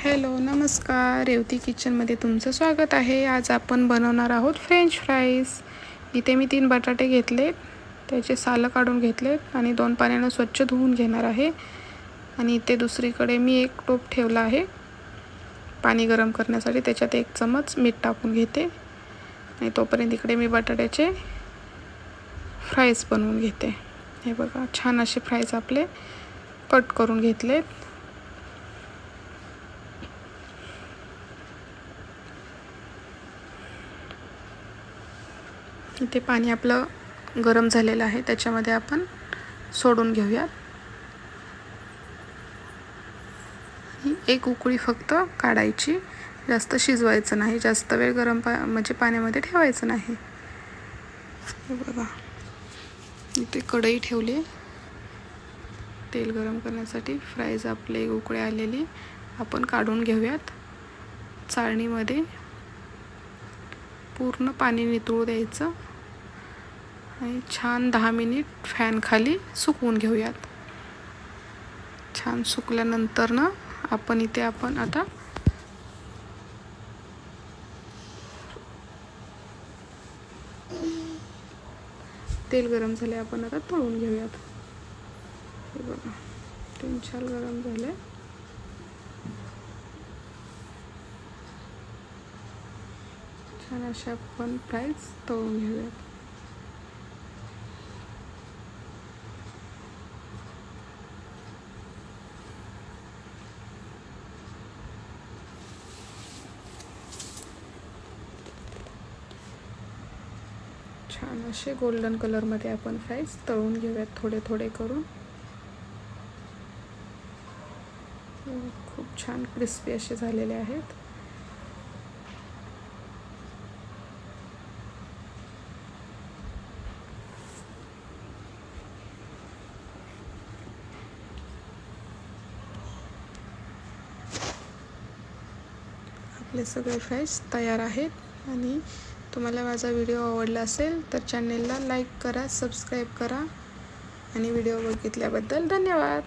Hello नमस्कार, रेवती किचनमध्ये तुमचं स्वागत आहे। आज आपण बनवणार आहोत फ्रेंच फ्राईज। इथे मी 3 बटाटे घेतले, त्याचे सालं काढून घेतलेत आणि 2 पाण्याने स्वच्छ धुवून घेणार आहे। आणि इथे दुसरीकडे मी एक टोप ठेवला आहे पाणी गरम करण्यासाठी, त्याच्यात 1 चमच मीठ टाकून घेते आणि तोपर्यंत इकडे मी बटाट्याचे फ्राईज बनवून घेते। हे बघा, छान असे फ्राईज आपले कट करून घेतलेत। इथे पाणी आपलं गरम झालेलं आहे, त्याच्यामध्ये आपण सोडून घेऊयात। एक उकळी फक्त काढायची, जास्त शिजवायचं नाही, जास्त वेळ गरम म्हणजे पाण्यामध्ये ठेवायचं नाही। हे बघा, इथे कढई ठेवली तेल गरम करण्यासाठी। फ्राईज आपले एक उकळी आलेली आपण काढून घेऊयात। चाळणीमध्ये पूर्ण पाणी नितळू द्यायचं आणि छान 10 मिनिट फॅन खाली सुकवून घेऊयात। छान सुकल्यानंतर ना आपण आता तेल गरम झाले, आपण आता तळून घेऊयात। हे बघा, तेल छान गरम झाले। छान अशा आपण फ्राईज तळून घेऊयात। छान असे गोल्डन कलरमध्ये आपण फ्राईज तळून घेऊयात, थोडे थोडे करून। खूप छान क्रिस्पी असे झालेले आहेत। आपले सगळे फ्राईज तयार आहेत। आणि तुम्हाला माझा व्हिडिओ आवडला असेल तर चॅनेलला लाईक करा, सबस्क्राईब करा आणि व्हिडिओ बघितल्याबद्दल धन्यवाद।